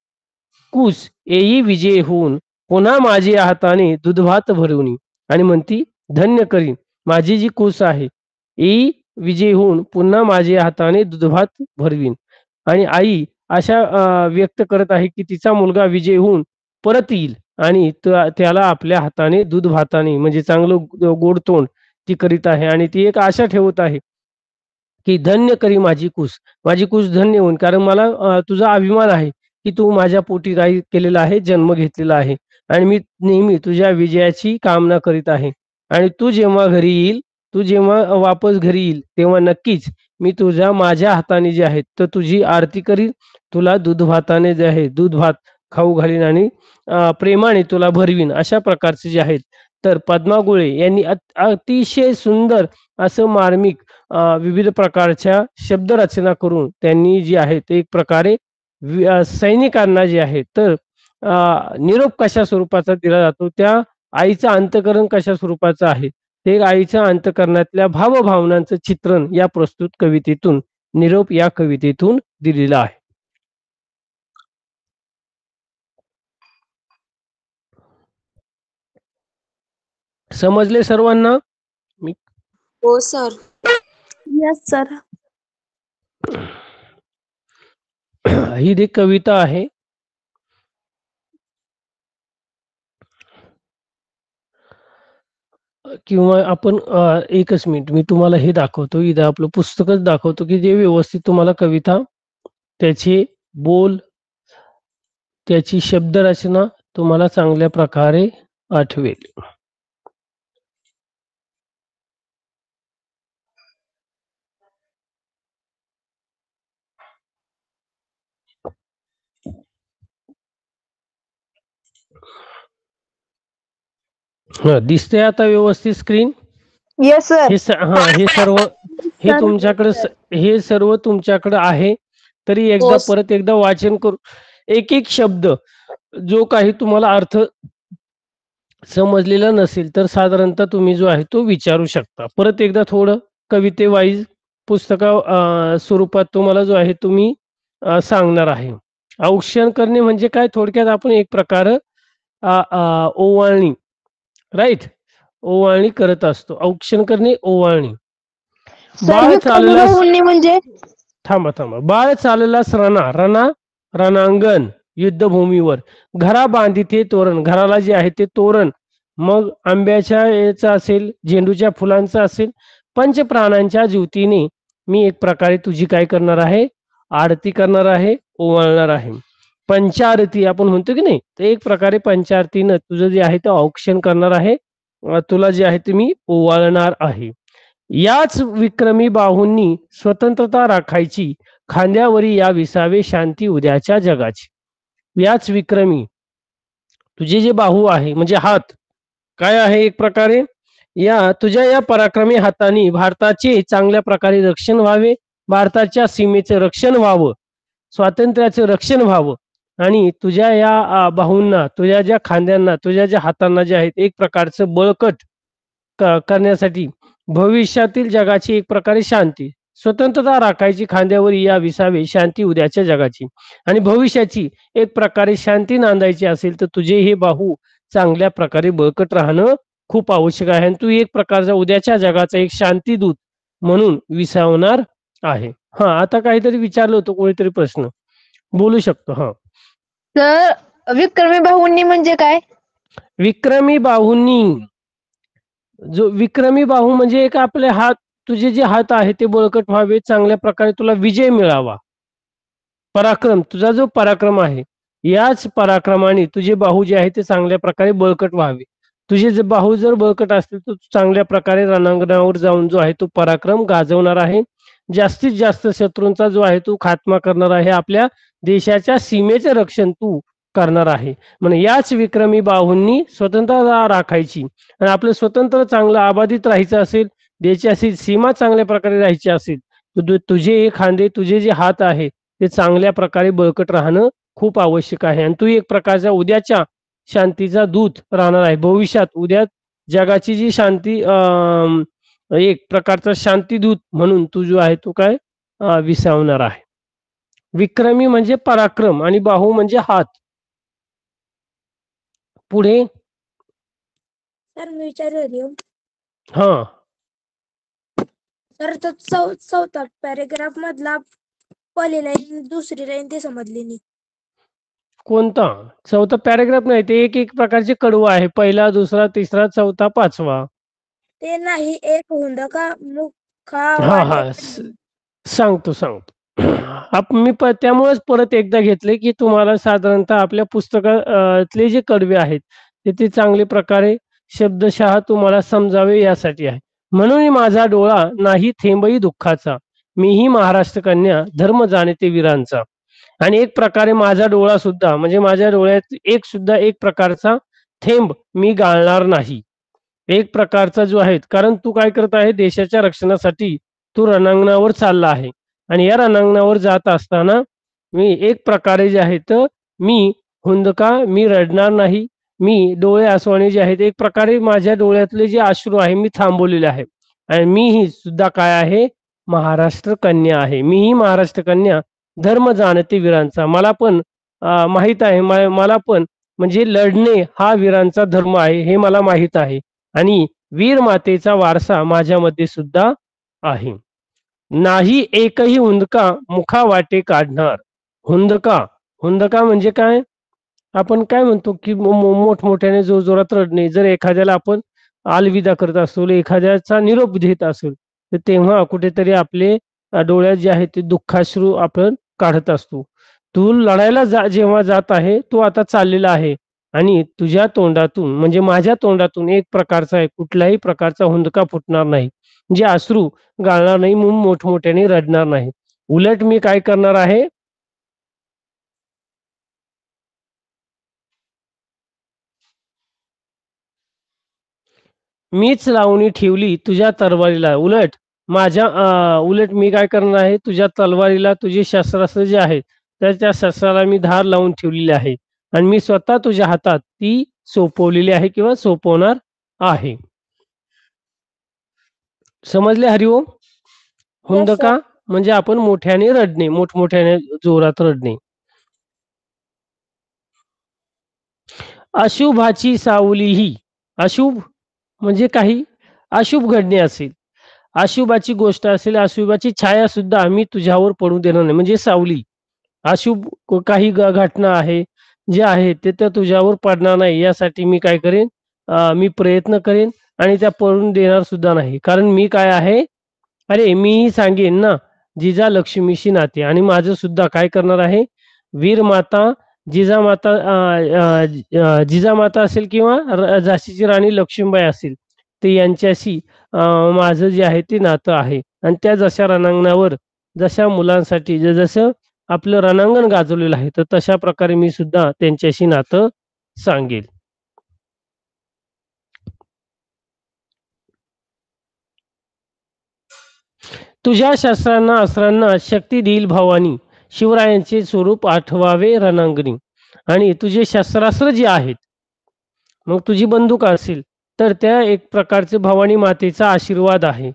कूस येई विजय होऊन, पुन्हा माझ्या हाताने दुधभात भरवणी. आणि म्हणती, धन्य करीन माझी जी कूस आहे, येई विजय होऊन पुन्हा माझ्या हाताने दुधभात भरवीन. आणि आई अशा व्यक्त करत आहे की तिचा मुलगा विजय होऊन परत येईल आणि त्याला आपल्या हाताने दूध भाताने म्हणजे चांगलं गोड तोंड ती करीत आहे. आणि ती एक आशा ठेवत आहे की धन्य करी माझी कूस धन्य होऊन, कारण मला तुझा अभिमान आहे की तू माझ्या पोटी काही केलेला आहे, जन्म घेतलेला आहे आणि मी नेहमी तुझ्या विजयाची कामना करीत आहे. आणि तू जेव्हा घरी येईल, तू जेव्हा वापस घरी येईल, तेव्हा नक्कीच मी तुझ्या माझ्या हाताने जे आहे तर तुझी आरती करीन, तुला दूध भाताने जे आहे दूध भात खाऊ घालीन आणि प्रेमाने तुला भरवीन, अशा प्रकारचे जे आहेत. तर पद्मा गोळे यांनी अतिशय सुंदर असं मार्मिक विविध प्रकारच्या शब्दरचना करून त्यांनी जी आहे ते एक प्रकारे सैनिकांना जे आहे तर निरोप कशा स्वरूपाचा दिला जातो, त्या आईचं अंतःकरण कशा स्वरूपाचं आहे, ते आईच्या अंतःकरणातल्या भावभावनांचं चित्रण या प्रस्तुत कवितेतून, निरोप या कवितेतून दिलेलं आहे. समजले सर्वांना? हो सर. Yes sir. ही एक कविता आहे. किंवा आपण एकच मिनिट मी तुम्हाला हे दाखवतो, इथं आपलं पुस्तकच दाखवतो की जे व्यवस्थित तुम्हाला कविता, त्याचे बोल, त्याची शब्दरचना तुम्हाला चांगल्या प्रकारे आठवेल. दिसते आता व्यवस्थित स्क्रीन? Yes sir. हे सर्व हे तुमच्याकडे हे सर्व तुमच्याकडे आहे. तरी एकदा परत एकदा वाचन करू, एक एक शब्द जो काही तुम्हाला अर्थ समजलेला नसेल तर साधारणतः तुम्ही जो आहे तो विचारू शकता. परत एकदा थोडं कविते वाईज पुस्तका स्वरूपात तुम्हाला जो आहे तुम्ही सांगणार आहे. औक्षण करणे म्हणजे काय, थोडक्यात आपण एक प्रकार ओवाळणी, राईट, ओवाळणी करत असतो. औक्षण करणे, ओवाळणी. बाळ चालला म्हणजे थांबा. बाळ चाललास रणांगण युद्धभूमीवर, घरा बांधिते तोरण, घराला जे आहे ते तोरण, मग आंब्याच्या याचं असेल, झेंडूच्या फुलांचं असेल, पंचप्राणांच्या ज्योतीने मी एक प्रकारे तुझी काय करणार आहे, आरती करणार आहे, ओवाळणार आहे. पंचारती आपण म्हणतो की नाही, तर एक प्रकारे पंचारतीनं तुझं जे आहे ते औक्षण करणार आहे, तुला जे आहे ते मी ओवाळणार आहे. याच विक्रमी बाहूंनी स्वतंत्रता राखायची, खांद्यावरी या विसावे शांती उद्याच्या जगाची. याच विक्रमी, तुझे जे बाहू आहे म्हणजे हात काय आहे, एक प्रकारे तुझ्या या पराक्रमी हाताने भारताचे चांगल्या प्रकारे रक्षण व्हावे, भारताच्या सीमेचं रक्षण व्हावं, स्वातंत्र्याचं रक्षण व्हावं, आणि तुझ्या या बाहूंना, तुझ्या ज्या खांद्यांना, तुझ्या ज्या हातांना जे आहेत एक प्रकारचं बळकट करण्यासाठी भविष्यातील जगाची एक प्रकारे शांती, स्वतंत्रता राखायची, खांद्यावर या विसावे शांती उद्याच्या जगाची, आणि भविष्याची एक प्रकारे शांती नांदायची असेल तर तुझे हे बाहू चांगल्या प्रकारे बळकट राहणं खूप आवश्यक आहे, आणि तू एक प्रकारचा उद्याच्या जगाचा एक शांतीदूत म्हणून विसावणार आहे. आता काहीतरी विचारलं होतं कोणीतरी, प्रश्न बोलू शकतो. सर, विक्रमी बाहूंनी म्हणजे काय? विक्रमी बाहूंनी, जो विक्रमी बाहू म्हणजे एक आपले हात, तुझे जे हात आहे ते बळकट व्हावे, चांगल्या प्रकारे तुला विजय मिळावा, पराक्रम, तुझा जो पराक्रम आहे याच पराक्रमाने तुझे बाहू जे आहे ते चांगल्या प्रकारे बळकट व्हावे. तुझे जे बाहू जर बळकट असतील तर चांगल्या प्रकारे रणांगणावर जाऊन जो आहे तो पराक्रम गाजवणार आहे, जास्तीत जास्त शत्रूंचा जो आहे तो खात्मा करणार आहे, आपल्या देशाच्या सीमेचे रक्षण तू करणार आहे. म्हणजे याच विक्रमी बाहूंनी स्वतंत्रता राखायची, आणि आपलं स्वतंत्र चांगलं आबादित राहायचं असेल, देशाची सीमा चांगल्या प्रकारे राहायची असेल, तुझे हे खांदे, तुझे जे हात आहे ते चांगल्या प्रकारे बळकट राहणं खूप आवश्यक आहे, आणि तू एक प्रकारचा उद्याच्या शांतीचा दूत राहणार आहे. भविष्यात उद्या जगाची जी शांती, एक प्रकारचा शांतीदूत म्हणून तू जो आहे तो काय विसावणार आहे. विक्रमी म्हणजे पराक्रम आणि बाहू म्हणजे हात. पुढे सर मी विचारले सर, तो चौथा पॅरेग्राफ मधला पहिली लाईन दुसरी लाईन ते समजली नाही. कोणता चौथा पॅरेग्राफ? नाही, ते एक एक प्रकारचे कडवं आहे, पहिला, दुसरा, तिसरा, चौथा, पाचवा. ते नाही, एक हुंड का मुखा सांगतो मी त्यामुळेच परत एकदा घेतले की तुम्हाला साधारणतः आपल्या पुस्तकातले जे कडवे आहेत ते चांगले प्रकारे शब्दशः तुम्हाला समजावे यासाठी आहे. म्हणून माझा डोळा नाही थेंबही दुःखाचा, मीही महाराष्ट्र कन्या, धर्म जाणते वीरांचा. आणि एक प्रकारे माझा डोळा सुद्धा म्हणजे माझ्या डोळ्यात एक सुद्धा एक प्रकारचा थेंब मी गाळणार नाही. एक प्रकारचा जो आहे, कारण तू काय करत आहे, देशाच्या रक्षणासाठी तू रणांगणावर चालला आहे. आणि या रणांगणावर जात असताना मी एक प्रकारे जे आहे तर मी हुंदका, मी रडणार नाही. मी डोळे असवाने जे आहेत, एक प्रकारे माझ्या डोळ्यातले जे अश्रू आहे मी थांबवलेले आहे. आणि मीही सुद्धा काय आहे, महाराष्ट्र कन्या आहे. मीही महाराष्ट्र कन्या, धर्म जाणते वीरांचा. मला पण माहीत आहे, मला पण म्हणजे लढणे हा वीरांचा धर्म आहे हे मला माहीत आहे. आणि वीर मातेचा वारसा माझ्यामध्ये सुद्धा आहे. नाही एकही हुंदका मुखा वाटे काढणार. हुंदका, हुंदका म्हणजे काय? आपण काय म्हणतो की मोठमोठ्याने जोरजोरात रडणे. जर एखाद्याला आपण अलविदा करत असतो, एखाद्याचा निरोप देत असू, तर तेव्हा कुठेतरी आपले डोळ्यात जे आहे ते दुःखाश्रू आपण काढत असतो. तू लढायला जेव्हा जात आहे, तू आता चाललेला आहे आणि तुझ्या तोंडातून म्हणजे माझ्या तोंडातून एक प्रकारचा आहे, कुठल्याही प्रकारचा हुंदका फुटणार नाही. जे अश्रू गाळणार नाही, म्हणून मोठमोठ्याने रडणार नाही. उलट मी काय करणार आहे, मीच लावणी ठेवली तुझ्या तलवारीला. उलट मी काय करणार आहे, तुझ्या तलवारीला तुझे शस्त्रास्त्र जे आहे तर त्या शस्त्राला मी धार लावून ठेवलेली आहे. आणि मी स्वतः तुझ्या हातात ती सोपवलेली आहे किंवा सोपवणार आहे. समजले हरिओम? Yes sir. हुंदका म्हणजे आपण मोठ्याने रडणे, मोठमोठ्याने जोरात रडणे. अशुभाची सावली ही, अशुभ म्हणजे काही अशुभ घडणे असेल, अशुभाची गोष्ट असेल, अशुभाची छाया सुद्धा आम्ही तुझ्यावर पडू देणार नाही. म्हणजे सावली, अशुभ काही घटना आहे जे आहे ते तर तुझ्यावर पडणार नाही, यासाठी मी काय करेन, मी प्रयत्न करेन आणि त्या पडून देणार सुद्धा नाही. कारण मी काय आहे, अरे मीही सांगेन ना, जिजा लक्ष्मीशी नाते. आणि माझं सुद्धा काय करणार आहे, वीर माता जिजामाता, जिजामाता असेल किंवा झाशीची राणी लक्ष्मीबाई असेल, तर यांच्याशी माझं जे आहे ते नातं आहे. आणि त्या जशा रणांगणावर जशा मुलांसाठी जसं आपलं रणांगण गाजवलेलं आहे, तर तशा प्रकारे मी सुद्धा त्यांच्याशी नातं सांगेल. तुझ्या शस्त्रांना अस्त्रांना शक्ती देईल भवानी, शिवरायांचे स्वरूप आठवावे रणांगणी. आणि तुझे शस्त्रास्त्र जे आहेत, मग तुझी बंदूक असेल तर त्या एक प्रकारचे भवानी मातेचा आशीर्वाद आहे.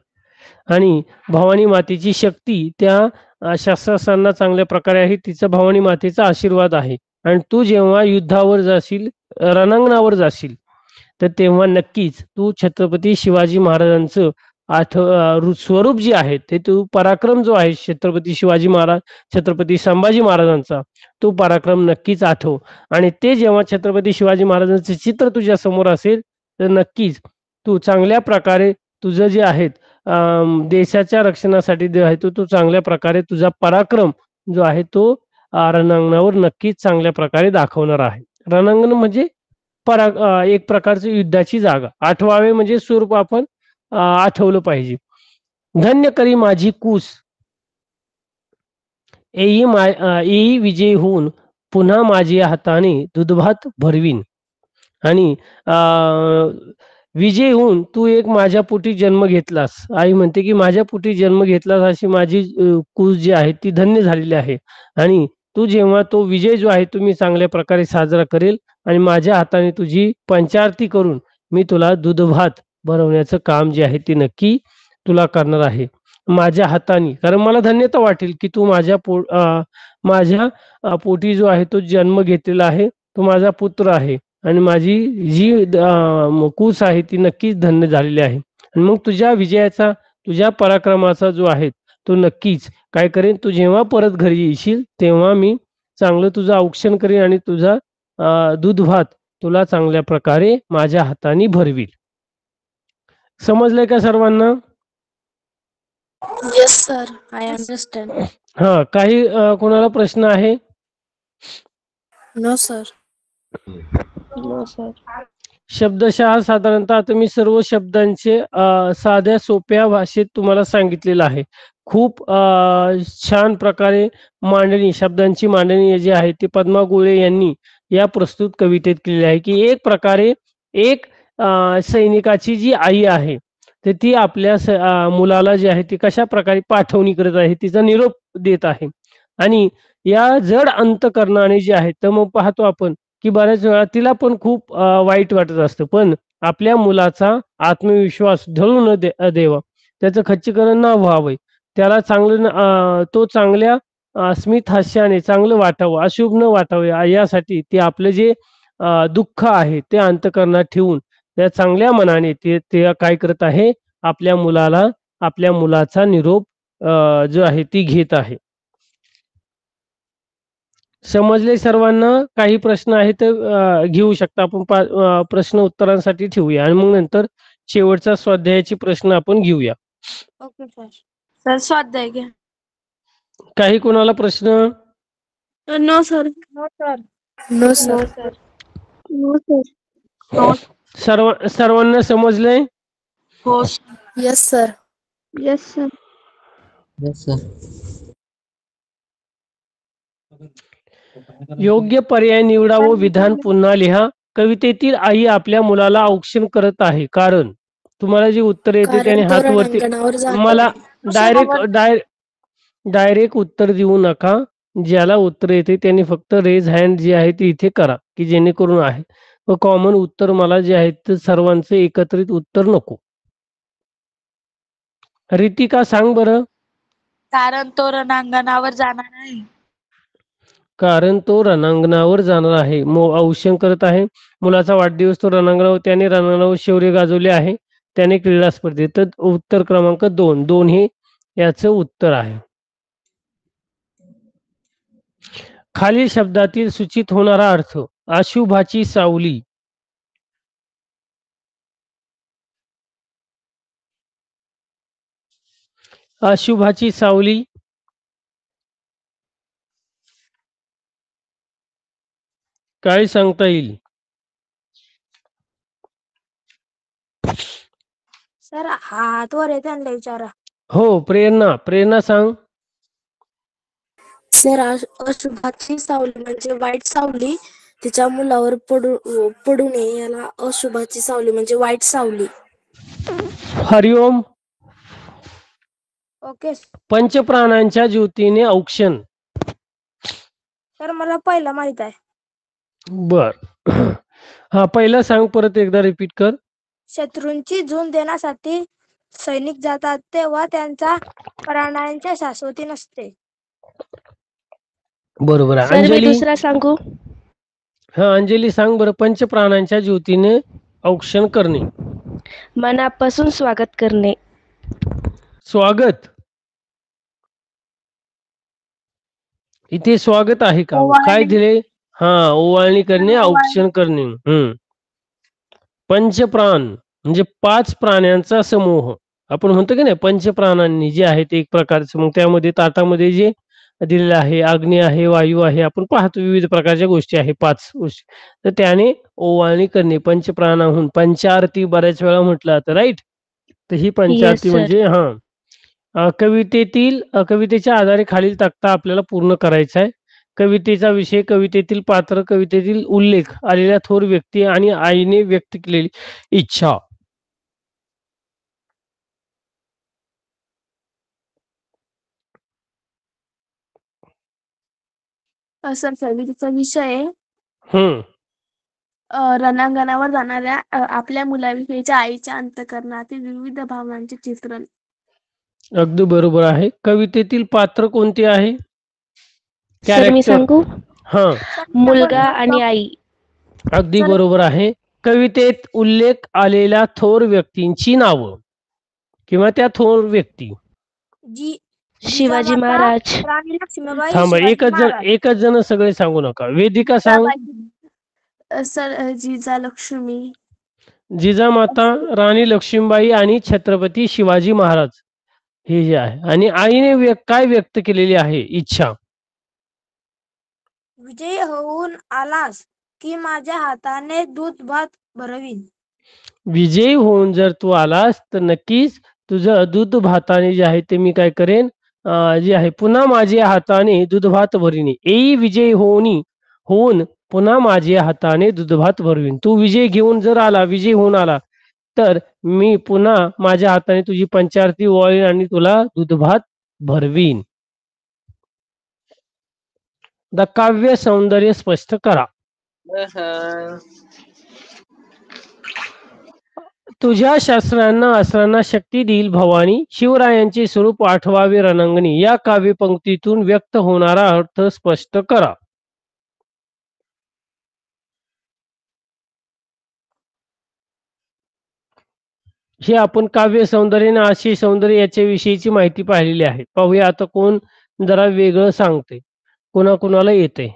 आणि भवानी मातेची शक्ती त्या शस्त्रास्त्रांना चांगल्या प्रकारे आहे, तिचा भवानी मातेचा आशीर्वाद आहे. आणि तू जेव्हा युद्धावर जाशील, रणांगणावर जाशील, तर तेव्हा नक्कीच तू छत्रपती शिवाजी महाराजांचं स्वरूप जे आहे ते तू पराक्रम जो आहे छत्रपती शिवाजी महाराज, छत्रपती संभाजी महाराजांचा, तो पराक्रम नक्कीच आठव. आणि ते जेव्हा छत्रपती शिवाजी महाराजांचे चित्र तुझ्या समोर असेल, तर नक्कीच तू चांगल्या प्रकारे तुझं जे आहे देशाच्या रक्षणासाठी जे आहे तो चांगल्या प्रकारे तुझा पराक्रम जो आहे तो रणांगणावर नक्कीच चांगल्या प्रकारे दाखवणार आहे. रणांगण म्हणजे एक प्रकारची युद्धाची जागा. आठवावे म्हणजे स्वरूप आपण आठवलं पाहिजे. धन्य करी माझी कूस, येई विजय होऊन पुन्हा माझ्या हाताने दुधभात भरवीन. आणि विजय होऊन तू एक माझ्या पोटी जन्म घेतलास. आई म्हणते की माझ्या पोटी जन्म घेतलास, अशी माझी कूस जी आहे ती धन्य झालेली आहे. आणि तू जेव्हा तो विजय जो आहे तुम्ही चांगल्या प्रकारे साजरा करेल आणि माझ्या हाताने तुझी पंचारती करून मी तुला दूधभात भरवण्याचं काम जे आहे ते नक्की तुला करणार आहे माझ्या हाताने. कारण मला धन्यता वाटेल की तू माझ्या पोटी जो आहे तो जन्म घेतलेला आहे, तो माझा पुत्र आहे. आणि माझी जी कूस आहे ती नक्कीच धन्य झालेली आहे. आणि मग तुझ्या विजयाचा, तुझ्या पराक्रमाचा जो आहे तो नक्कीच काय करेन, तू जेव्हा परत घरी येशील तेव्हा मी चांगलं तुझं औक्षण करेन आणि तुझा दूध भात तुला चांगल्या प्रकारे माझ्या हाताने भरवील. समजलंय का सर्वांना? Yes sir, I understand. हा, काही कोणाला प्रश्न आहे? No sir. No sir. शब्दशः साधारणतः आता मी सर्व शब्दांचे साध्या सोप्या भाषेत तुम्हाला सांगितलेलं आहे. खूप छान प्रकारे मांडणी शब्दांची मांडणी जी आहे ती पद्मा गोळे यांनी या प्रस्तुत कवितेत केलेली आहे, की एक प्रकारे एक सैनिकाची जी आई आहे, तर ती आपल्या मुलाला जी आहे ती कशा प्रकारे पाठवणी करत आहे, तिचा निरोप देत आहे. आणि या जड अंतकरणाने जे आहे, तर मग पाहतो आपण की बऱ्याच वेळा तिला पण खूप वाईट वाटत असतं. पण आपल्या मुलाचा आत्मविश्वास ढळू न देवा, त्याचं खच्चीकरण न व्हावं, त्याला चांगलं तो चांगल्या स्मित हास्याने चांगलं वाटावं, अशुभ न वाटावं यासाठी ते आपलं जे दुःख आहे ते अंतःकरणात ठेवून त्या चांगल्या मनाने ते ते काय करत आहे, आपल्या मुलाला आपल्या मुलाचा निरोप जो आहे ती घेत आहे. समजले सर्वांना? काही प्रश्न आहे तर घेऊ शकता आपण प्रश्न उत्तरांसाठी ठेवूया आणि मग नंतर शेवटचा स्वाध्यायाचे प्रश्न आपण घेऊया. Okay sir. सर स्वाध्याय घ्या. काही कोणाला प्रश्न? No sir. No sir. No sir. No sir. सर्वांना समजले? हो. Yes sir. Yes sir. Yes sir. योग्य पर्याय निवडा व विधान पुन्हा लिहा. कवितेतील आई आपल्या मुलाला औक्षण करत आहे कारण तुम्हाला जी उत्तर येते त्याने कारण तो हात वरती. रणांगणावर जातो. मला डायरेक्ट उत्तर देऊ नका. ज्याला उत्तर येते त्यांनी फक्त रेज हँड जी आहे ती इथे करा, की जेणेकरून आहे व कॉमन उत्तर मला जे आहे ते सर्वांचे एकत्रित उत्तर नको. रितिका सांग बरं. कारण तो रणांगणावर जाणार आहे. कारण तो रणांगणावर जाणार आहे. औक्षण करत आहे. मुलाचा वाढदिवस तो रणांगणावर, त्याने रणांगणावर शौर्य गाजवले आहे. त्याने क्रीडा स्पर्धेत. तर उत्तर क्रमांक 2 हे याचं उत्तर आहे. खालील शब्दातील सूचित होणारा अर्थ. अशुभाची सावली. अशुभाची सावली. काय सांगता येईल? सर हात वर आहे त्यांना विचारा. हो, प्रेरणा सांग. सर अशुभाची सावली म्हणजे वाईट सावली तिच्या मुलावर पडू नये याला अशुभाची सावली म्हणजे वाईट सावली. हरिओम. ओके पंचप्राणांच्या ज्योतीने औक्षण. सर मला पहिला माहित आहे. बर. हा पहिला सांग, परत एकदा रिपीट कर. शत्रूंची झूंज देण्यासाठी सैनिक जातात तेव्हा त्यांचा प्राणांच्या शाश्वती नसते. बरोबर आहे. सर मी अंजली. दुसरा सांगू. हा अंजली सांग बरं. पंचप्राणांच्या ज्योतीने औक्षण करणे. मनापासून स्वागत करणे. स्वागत. इथे स्वागत आहे का? काय दिले? हा, ओवाळणी करणे, औक्षण करणे. पंचप्राण म्हणजे 5 प्राण्यांचा समूह. आपण म्हणतो की नाही पंचप्राणांनी जे आहे ते एक प्रकारचं. मग त्यामध्ये ताटामध्ये जे दिलेलं आहे, अग्नी आहे, वायू आहे, आपण पाहतो विविध प्रकारच्या गोष्टी आहे, 5 गोष्टी. तर त्याने ओवाळणी करणे. पंचप्राणाहून पंचारती बऱ्याच वेळा म्हटलं जातं, राईट? तर ही पंचारती Yes, sir. म्हणजे कवितेच्या आधारे खालील तक्ता आपल्याला पूर्ण करायचा आहे. कवितेचा विषय, कवितेतील पात्र, कवितेतील उल्लेख, आलेल्या थोर व्यक्ती आणि आईने व्यक्त केलेली इच्छा. सर कवितेचा विषय हम्म रणांगणावर जाणाऱ्या आपल्या मुलाविषयीच्या आईच्या अंतःकरणातील विविध भावनांचे चित्रण. अगदी बरोबर आहे. कवितेतील पात्र कोणते आहे? सर मी कॅरेक्टर. सांगू. हा, मुलगा आणि आई. अगदी बरोबर आहे. कवितेत उल्लेख आलेल्या थोर व्यक्तींची नावं किंवा त्या थोर व्यक्ती. शिवाजी महाराज. राणी लक्ष्मीबाई. थांबा, शिवाजी एकच जण सगळे सांगू नका. वेदिका सांग. सर जिजालक्ष्मी. जिजामाता, राणी लक्ष्मीबाई आणि छत्रपती शिवाजी महाराज हे जे आहे. आणि आईने काय व्यक्त केलेली आहे इच्छा? विजय होऊन आलास की माझ्या हाताने दूध भात भरवीन. विजयी होऊन जर तू आलास तर नक्कीच तुझं दूध भाताने जे आहे ते मी काय करेन, जे आहे पुन्हा माझ्या हाताने दूध भात भरिणे. येई विजयी होऊन पुन्हा माझ्या हाताने दूध भात भरवीन. तू विजय घेऊन जर आला, विजय होऊन आला, तर मी पुन्हा माझ्या हाताने तुझी पंचारती ओवाळीन आणि तुला दूध भात भरवीन. द काव्य सौंदर्य स्पष्ट करा. तुझ्या शस्त्रांना अस्त्रांना शक्ती देईल भवानी, शिवरायांचे स्वरूप आठवावे रणांगणी. या काव्यपंक्तीतून व्यक्त होणारा अर्थ स्पष्ट करा. हे आपण काव्य सौंदर्य आणि आशय सौंदर्य याच्या विषयीची माहिती पाहिलेली आहे. पाहूया आता कोण जरा वेगळं सांगते, कोणाकोणाला येते.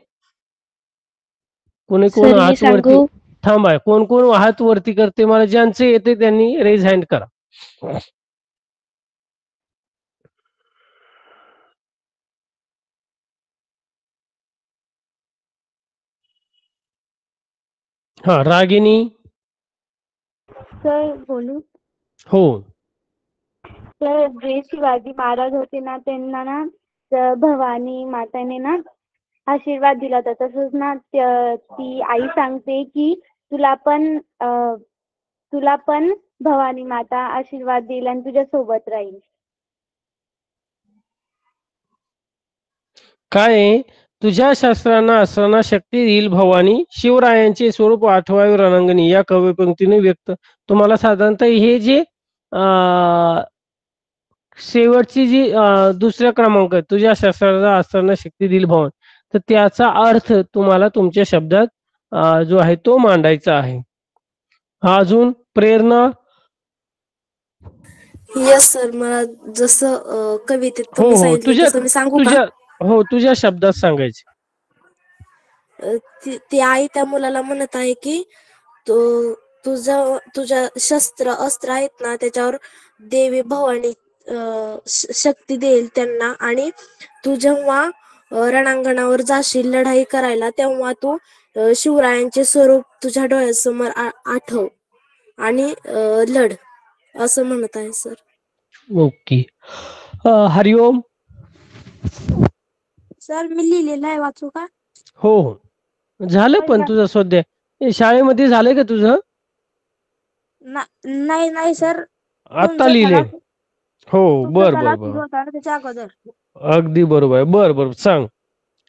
कोणी कोण सर मी हात वरती, सांगू? थांबा, कोण कोण हात वरती करते, मला ज्यांचे येते त्यांनी रेज हँड करा. हा, रागिनी. सर बोलू. हो. तर जे शिवाजी महाराज होते ना त्यांना ना भवानी माताने ना आशीर्वाद दिला होता. तसंच ना ती आई सांगते की तुला पण भवानी माता आशीर्वाद देईल आणि तुझ्या सोबत राहील. काय आहे? तुझ्या शस्त्रांना अस्त्रांना शक्ती देईल भवानी, शिवरायांचे स्वरूप आठवावे रणांगणी. या कविपंक्तीने व्यक्त, तुम्हाला साधारणतः हे जे शेवटची जी दुसऱ्या क्रमांक आहे, तुझ्या शस्त्रांना अस्त्रांना शक्ती देईल भवानी, तर त्याचा अर्थ तुम्हाला तुमच्या शब्दात जो आहे तो मांडायचा आहे. अजून प्रेरणा. यस सर, मला जसं कवितेत हो तुम्ही हो, सांगितलं तसं मी सांगू का? तुझ्या शब्दात सांगायचे. ती आई त्या मुलाला म्हणत आहे की तुझ्या शस्त्र अस्त्र आहेत ना त्याच्यावर देवी भवानी शक्ती देईल त्यांना, आणि तू जेव्हा रणांगणावर जाशील लढाई करायला तेव्हा तू शिवरायांचे स्वरूप तुझ्या डोळ्यासमोर आठव आणि लढ, असं म्हणत आहे सर. ओके. हरिओम. सर मी लिहिलेलं आहे, वाचू का? हो हो, झालं. पण तुझं सध्या शाळेमध्ये झालंय का तुझं? नाही सर. आता लिहिले. हो, बर बर बर, त्याच्या अगोदर. अगदी बरोबर आहे. बर बर, सांग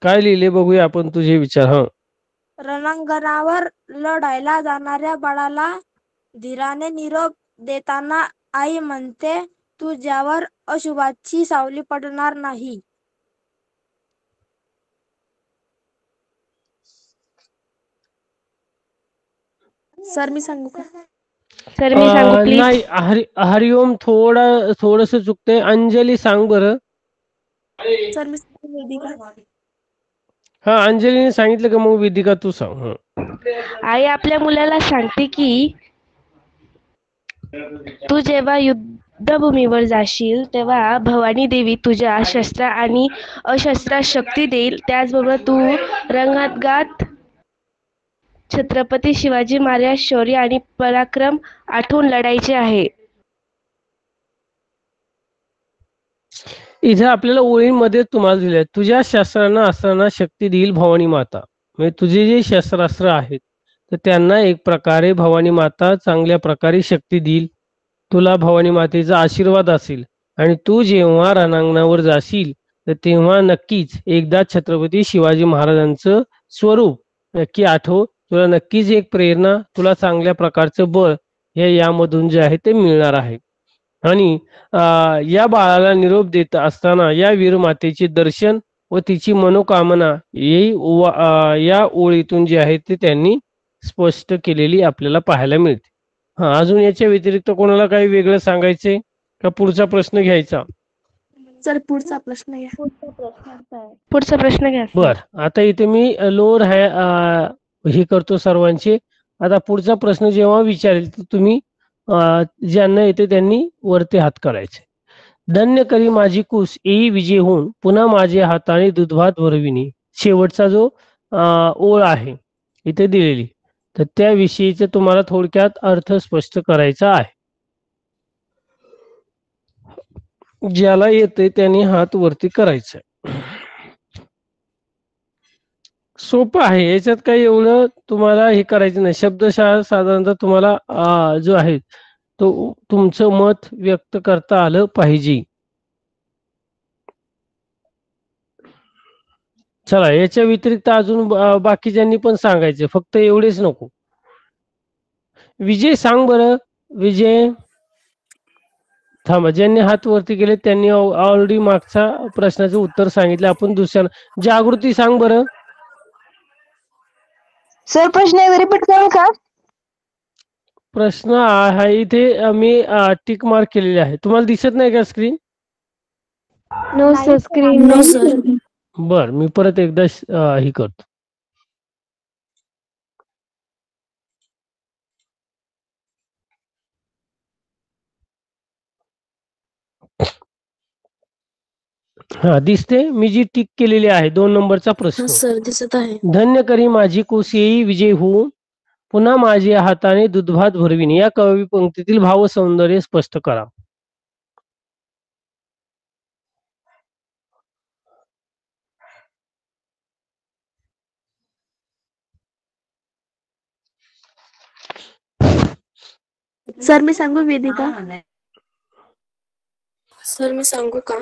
काय लिहिले बघूया आपण तुझे विचार. हा. रणांगणावर लढायला जाणाऱ्या बाळाला धीराने निरोप देताना आई म्हणते, तुझ्यावर अशुभाची सावली पडणार नाही. सर मी सांगू का? सर मी सांगू प्लीज? नाही, हरिओम थोडस चुकतंय. अंजली सांग बरं. सर मी सांगू वेदिका? हा, अंजलीने सांगितलं का? मग वेदिका तू सांग. आई आपल्या मुलाला सांगते की तू जेव्हा युद्धभूमीवर जाशील तेव्हा भवानी देवी तुझ्या शस्त्र आणि अशस्त्रात शक्ती देईल. त्याचबरोबर तू रंगगात छत्रपती शिवाजी महाराज शौर्य आणि पराक्रम आठवून लढायचे आहे. इथे आपल्याला ओळींमध्ये तुम्हाला दिले, तुझ्या शस्त्रांना अस्त्रांना शक्ती देईल भवानी माता. म्हणजे तुझे जे शस्त्रास्त्र आहेत तर त्यांना एक प्रकारे भवानी माता चांगल्या प्रकारे शक्ती देईल. तुला भवानी मातेचा आशीर्वाद असेल आणि तू जेव्हा रणांगणावर जाशील तर तेव्हा नक्कीच एकदा छत्रपती शिवाजी महाराजांचं स्वरूप नक्की आठव. तुला नक्कीच एक प्रेरणा, तुला चांगल्या प्रकारचं बळ हे यामधून जे आहे ते मिळणार आहे. आणि या बाळाला निरोप देत असताना या वीर मातेचे दर्शन व तिची मनोकामना या ओळीतून जे आहे ते त्यांनी स्पष्ट केलेली आपल्याला पाहायला मिळते. हा, अजून याच्या व्यतिरिक्त कोणाला काही वेगळं सांगायचंय का? पुढचा प्रश्न घ्यायचा? सर पुढचा प्रश्न घ्या. पुढचा प्रश्न घ्या. बर, आता इथे मी लोअर हे करतो सर्वांचे. आता पुढचा प्रश्न जेव्हा विचारेल तर तुम्ही ज्यांना येते त्यांनी वरती हात करायचे. धन्य करी माझी कुस येई विजय होऊन पुन्हा माझ्या हाताने दुधभात भरविणी. शेवटचा जो ओळ आहे इथे दिलेली, तर त्याविषयीचे तुम्हाला थोडक्यात अर्थ स्पष्ट करायचा आहे. ज्याला येते त्याने हात वरती करायचा. सोपं आहे, याच्यात काही एवढं तुम्हाला हे करायचं नाही. शब्दशः साधारणतः तुम्हाला जो आहे तो तुमचं मत व्यक्त करता आलं पाहिजे. चला, याच्या व्यतिरिक्त अजून बाकीच्यांनी पण सांगायचे, फक्त एवढेच नको. विजय सांग बरं. विजय थांबा, ज्यांनी हात वरती केले त्यांनी ऑलरेडी मागच्या प्रश्नाचं उत्तर सांगितलं. आपण दुसऱ्या जागृती सांग बरं. सर प्रश्न एकदा रिपीट कराल का? प्रश्न आहे इथे मी टिक मार्क केलेले आहे. तुम्हाला दिसत नाही का screen? No sir, screen no sir. बर, मी परत एकदा ही करतो. हा दिसते, मी जी टिक केलेली आहे 2 नंबरचा प्रश्न. सर दिसत आहे. धन्य करी माझी कुस येई विजय होऊन, पुन्हा माझ्या हाताने दुधभात भरविणे. या कवी पंक्तीतील भाव सौंदर्य स्पष्ट करा. सर मी सांगू वेदिका? सर मी सांगू का?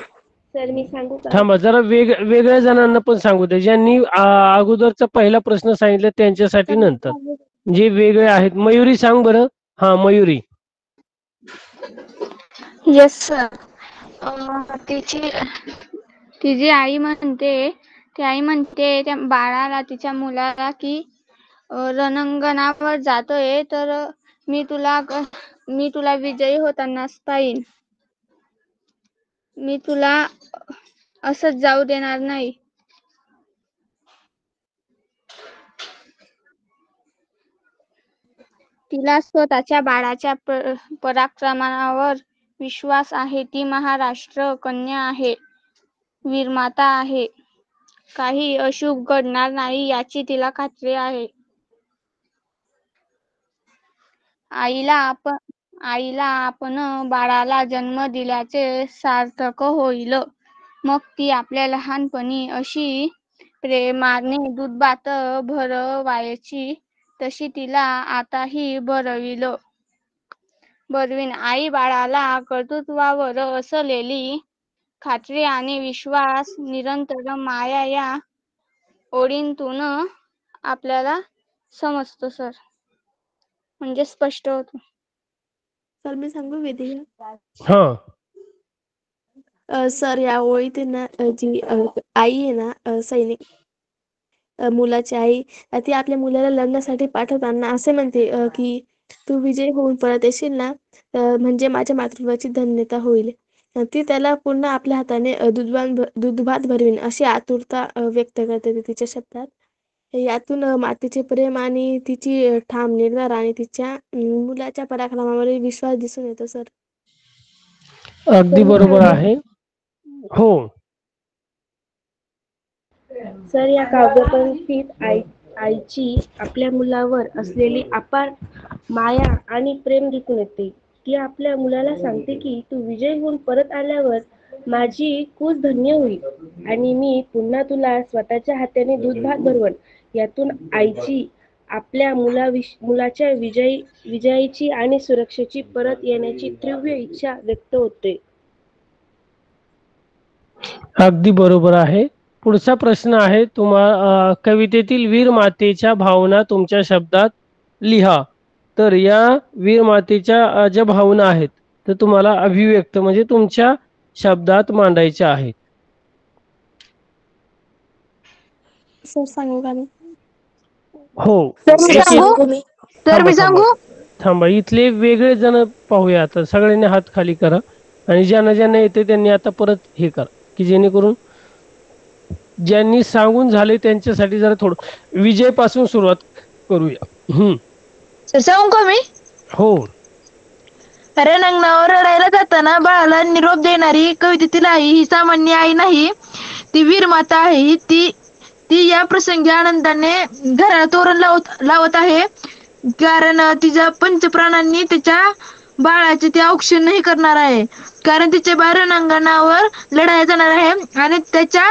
सर मी सांगू का? थांबा जरा, वेगळ्या जणांना पण सांगू दे. ज्यांनी अगोदरचा पहिला प्रश्न सांगितला त्यांच्यासाठी नंतर, जे वेगळे आहेत. मयुरी सांग बरं. हा मयुरी. Yes sir. तिची आई म्हणते त्या बाळाला, तिच्या मुलाला की रणांगणावर जातोय तर मी तुला विजयी होतानाच पाहीन. मी तुला असंच जाऊ देणार नाही. तिला स्वतःच्या बाळाच्या पराक्रमावर विश्वास आहे. ती महाराष्ट्र कन्या आहे, वीरमाता आहे. काही अशुभ घडणार नाही याची तिला खात्री आहे. आईला आपण बाळाला जन्म दिल्याचे सार्थक होईल. मग ती आपल्या लहानपणी अशी प्रेमाने दूधभात भरवायची तशी तिला आताही भरवीन. आई बाळाला कर्तृत्वावर असलेली खात्री आणि विश्वास, निरंतर माया या ओळींतून आपल्याला समजतो सर, म्हणजे स्पष्ट होतो. सर मी सांगू वेदिका? हा सर या ओळीत ना जी आई आहे ना, सैनिक मुलाची आई, ती आपल्या मुलाला लग्नासाठी पाठवताना असे म्हणते की तू विजय होऊन परत येशील ना, म्हणजे माझ्या मातृत्वाची धन्यता होईल. ती त्याला पुन्हा आपल्या हाताने दूधभात भरवीन अशी आतुरता व्यक्त करते तिच्या शब्दात. यातून मातेचे प्रेम आणि तिची ठाम निर्धार आणि तिच्या मुलाच्या पराक्रमावर विश्वास दिसून येतो सर. अगदी बरोबर आहे. हो सर, या काव्यपंक्तीत आईची आपल्या मुलावर असलेली अपार माया आणि प्रेम दिसून येते. ती आपल्या मुलाला सांगते की तू विजय होऊन परत आल्यावर माझी कूस धन्य होईल आणि मी पुन्हा तुला स्वतःच्या हाताने दूधभात भरवण. यातून आईची आपल्या मुलाच्या विजयाची आणि सुरक्षेची परत येण्याची तीव्र इच्छा व्यक्त होते. अगदी बरोबर आहे. पुढचा प्रश्न आहे, तुम्हाला कवितेतील वीर मातेच्या भावना तुमच्या शब्दात लिहा. तर या वीर मातेच्या ज्या भावना आहेत तर तुम्हाला अभिव्यक्त म्हणजे तुमच्या शब्दात मांडायच्या आहेत. सर सांगू का? हो सर मी सांगू? थांबा, इथले वेगळे जण पाहूया. आता सगळ्यांनी हात खाली करा आणि ज्यांना येते त्यांनी आता परत हे करा, की जेणेकरून ज्यांनी सांगून झाले त्यांच्यासाठी जरा थोडं विजय पासून सुरुवात करूया. सर सांगू का मी? हो. रणांगणावर रडायला जाताना बाळाला निरोप देणारी कवितेतील आई ही सामान्य आई नाही, ती वीर माता आहे. ती या प्रसंगी आनंदाने घराला तोरण लावत आहे. कारण तिच्या पंचप्राणांनी त्याच्या बाळाचे ते औक्षण नाही करणार आहे, कारण तिचे बाळ रणांगणावर लढायला जाणार आहे आणि त्याच्या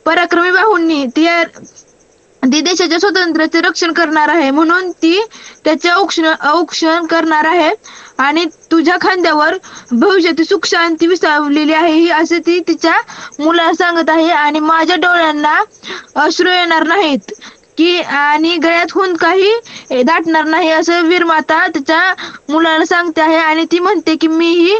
पराक्रमी बाहूंनी ती देशाच्या स्वातंत्र्याचे रक्षण करणार आहे, म्हणून ती त्याचे औक्षण करणार आहे आणि तुझ्या खांद्यावर भविष्याची सुख शांती विसावलेली आहे ही असे ती तिच्या मुलाला सांगत आहे. आणि माझ्या डोळ्यांना अश्रू येणार नाहीत की आणि गळ्यातून काही दाटणार नाही असं वीरमाता तिच्या मुलाला सांगते आहे. आणि ती म्हणते की मी ही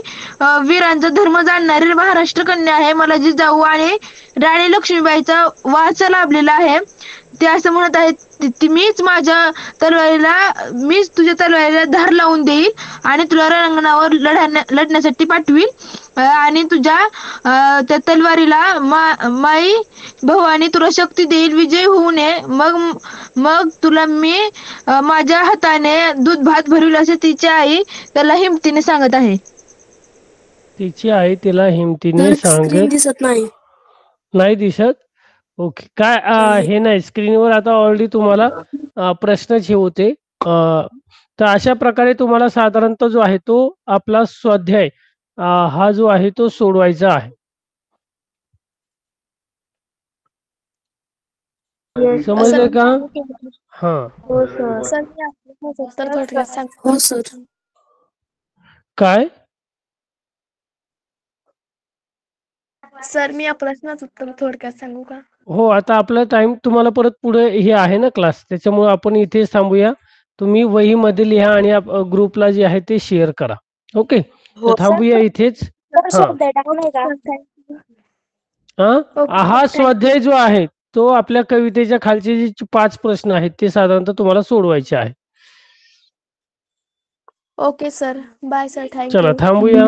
वीरांचा धर्म जाणणारी महाराष्ट्र कन्या आहे, मला जिजाऊ आणि राणी लक्ष्मीबाईचा वारसा लाभलेला आहे. ते असं म्हणत आहे मीच तुझ्या तलवारीला धार लावून देईल आणि तुला रणांगणावर लढण्यासाठी पाठवील आणि तुझ्या त्या तलवारीला माई भवानी तुला शक्ती देईल, विजय होऊ नये, मग तुला मी माझ्या हाताने दूध भात भरविल असे तिची आई त्याला हिमतीने सांगत आहे. तिची आई तिला हिमतीने स्क्रीन सांगत दिसत नाही. नाही दिसत. ओके. काय हे नाही स्क्रीनवर आता ऑलरेडी तुम्हाला प्रश्नच हे होते. तर अशा प्रकारे तुम्हाला साधारणतः जो आहे तो आपला स्वाध्याय हा जो आहे तो सोडवायचा आहे. Yes, समजलं का? हा. हो सर. सर मी आपलं उत्तर थोडक्यात सांगते. हो सर. काय? सर मी या प्रश्नाचं उत्तर थोडक्यात सांगू का? हो, आता आपला टाइम तुम्हाला परत पुढे हे आहे ना क्लास, त्याच्यामुळे आपण इथेच थांबूया. तुम्ही वहीमध्ये लिहा आणि ग्रुपला जे आहे ते शेअर करा. ओके. तर थांबूया इथेच. हा. हा स्वाध्याय जो आहे तो आपल्या कवितेच्या खालचे जे 5 प्रश्न आहेत ते साधारणतः तुम्हाला सोडवायचे आहे. Okay sir. Bye sir. चला थँक्यू. थांबूया.